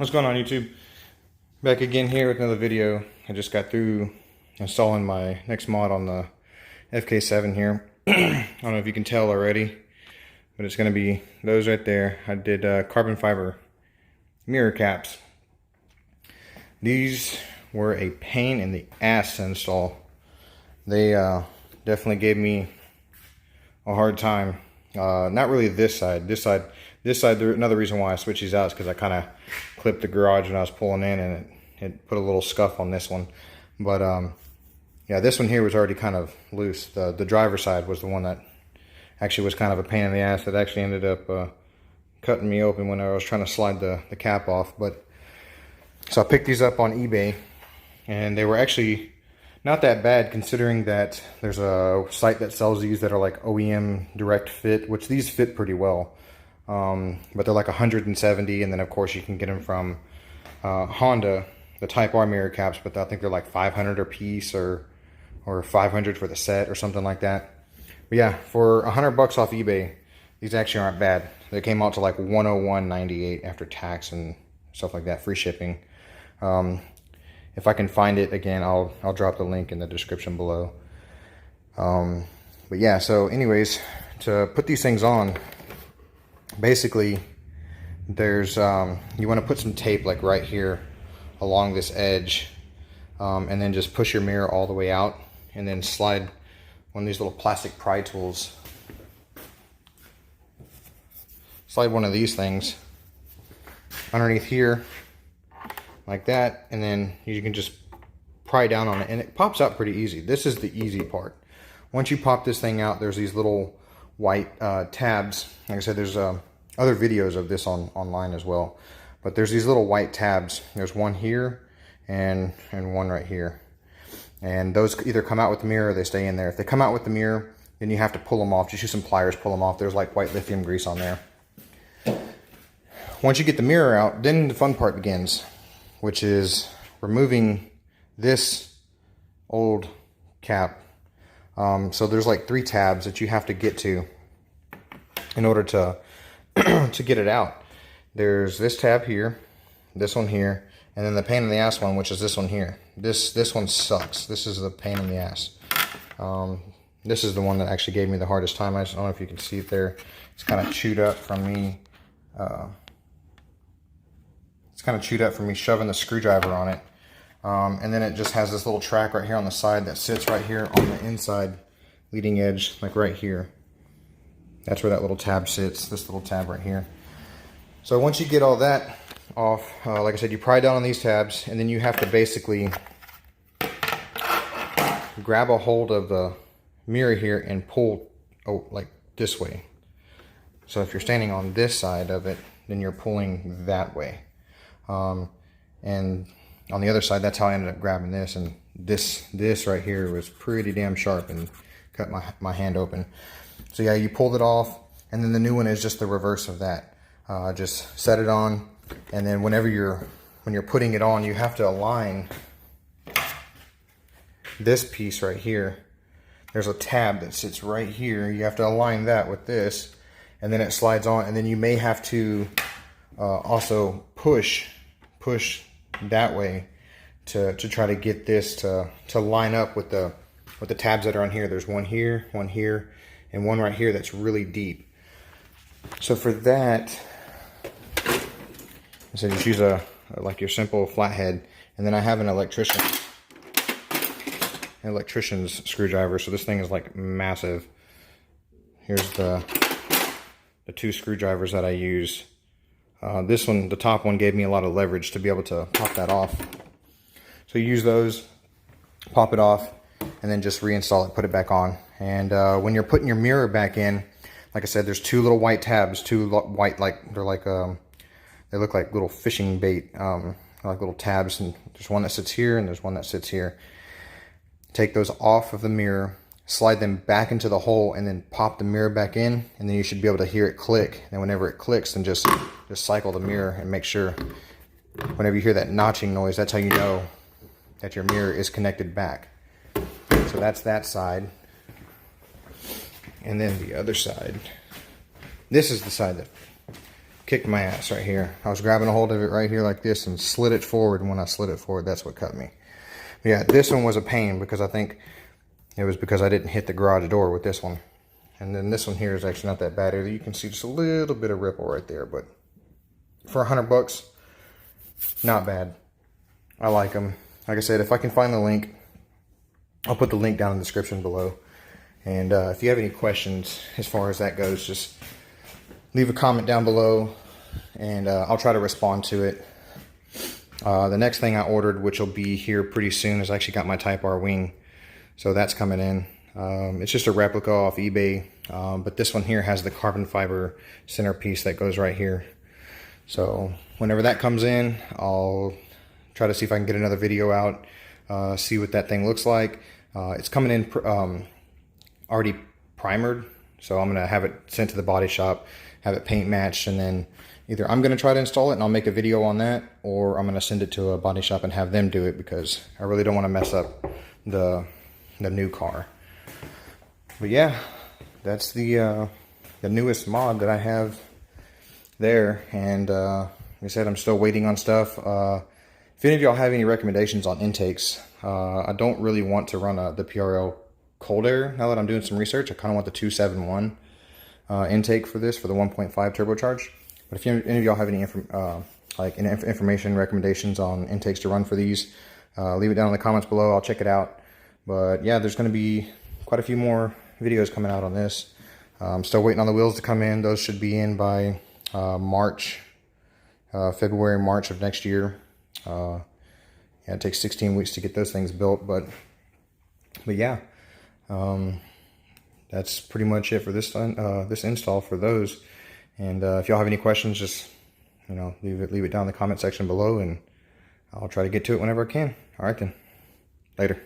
What's going on, YouTube? Back again here with another video. I just got through installing my next mod on the FK7 here. I don't know if you can tell already, but it's going to be those right there. I did carbon fiber mirror caps. These were a pain in the ass to install. They definitely gave me a hard time. Not really this side. This side, another reason why I switched these out is because I kind of clipped the garage when I was pulling in, and it put a little scuff on this one. But yeah, this one here was already kind of loose. The driver's side was the one that actually was kind of a pain in the ass. That actually ended up cutting me open when I was trying to slide the cap off. But so I picked these up on eBay, and they were actually not that bad, considering that there's a site that sells these that are like OEM direct fit, which these fit pretty well. But they're like 170, and then of course you can get them from Honda, the Type R mirror caps, but I think they're like 500 a piece or 500 for the set or something like that. But yeah, for $100 off eBay, these actually aren't bad. They came out to like $101.98 after tax and stuff like that, free shipping. If I can find it again, I'll drop the link in the description below. But yeah, so anyways, to put these things on, basically there's you want to put some tape like right here along this edge, and then just push your mirror all the way out, and then slide one of these little plastic pry tools. Slide one of these things underneath here like that, and then you can just pry down on it, and it pops out pretty easy. This is the easy part. Once you pop this thing out, there's these little white tabs. Like I said, there's other videos of this online as well, but there's these little white tabs. There's one here and one right here, and those either come out with the mirror or they stay in there. If they come out with the mirror, then you have to pull them off. Just use some pliers, pull them off. There's like white lithium grease on there. Once you get the mirror out, then the fun part begins, which is removing this old cap. So there's like 3 tabs that you have to get to in order to to get it out. There's this tab here, this one here, and then the pain in the ass one, which is this one here. This one sucks. This is the pain in the ass. This is the one that actually gave me the hardest time. I just don't know if you can see it there. It's kind of chewed up from me. It's kind of chewed up from me shoving the screwdriver on it. And then it just has this little track right here on the side that sits right here on the inside leading edge, like right here. That's where that little tab sits, this little tab right here. So once you get all that off, like I said, you pry down on these tabs, and then you have to basically grab a hold of the mirror here and pull like this way. So if you're standing on this side of it, then you're pulling that way. And on the other side, that's how I ended up grabbing this, and this right here was pretty damn sharp and cut my hand open. So yeah, you pulled it off, and then the new one is just the reverse of that. Just set it on, and then when you're putting it on, you have to align this piece right here. There's a tab that sits right here. You have to align that with this, and then it slides on, and then you may have to also push that way to try to get this to line up with the tabs that are on here. There's one here, and one right here that's really deep. So for that, so just use like your simple flathead, and then I have an electrician's screwdriver. So this thing is like massive. Here's the 2 screwdrivers that I use. This one, the top one, gave me a lot of leverage to be able to pop that off. So you use those, pop it off, and then just reinstall it, put it back on. And when you're putting your mirror back in, like I said, there's 2 little white tabs, 2 white, like they're like they look like little fishing bait, like little tabs. And there's one that sits here, and there's one that sits here. Take those off of the mirror, slide them back into the hole, and then pop the mirror back in, and then you should be able to hear it click. And whenever it clicks, then just cycle the mirror and make sure whenever you hear that notching noise, that's how you know that your mirror is connected back. So that's that side. And then the other side, this is the side that kicked my ass right here. I was grabbing a hold of it right here like this and slid it forward, and when I slid it forward, that's what cut me. But yeah, this one was a pain because I think it was because I didn't hit the garage door with this one. And then this one here is actually not that bad either. You can see just a little bit of ripple right there, but for $100, not bad. I like them. Like I said, if I can find the link, I'll put the link down in the description below. And if you have any questions as far as that goes, just leave a comment down below, and I'll try to respond to it. The next thing I ordered, which will be here pretty soon, is I actually got my Type R wing. So that's coming in. It's just a replica off eBay, but this one here has the carbon fiber centerpiece that goes right here. So whenever that comes in, I'll try to see if I can get another video out, see what that thing looks like. It's coming in already primered, so I'm going to have it sent to the body shop, have it paint matched, and then either I'm going to try to install it and I'll make a video on that, or I'm going to send it to a body shop and have them do it, because I really don't want to mess up the new car. But yeah, that's the newest mod that I have there. And like I said, I'm still waiting on stuff. If any of y'all have any recommendations on intakes, I don't really want to run the PRL cold air. Now that I'm doing some research, I kind of want the 271 intake for this, for the 1.5 turbocharged. But if any of y'all have any information, recommendations on intakes to run for these, leave it down in the comments below. I'll check it out. But yeah, there's going to be quite a few more videos coming out on this. I'm still waiting on the wheels to come in. Those should be in by February, March of next year. Yeah, it takes 16 weeks to get those things built, but yeah, that's pretty much it for this this install for those. And if y'all have any questions, just leave it down in the comment section below, and I'll try to get to it whenever I can. All right then, later.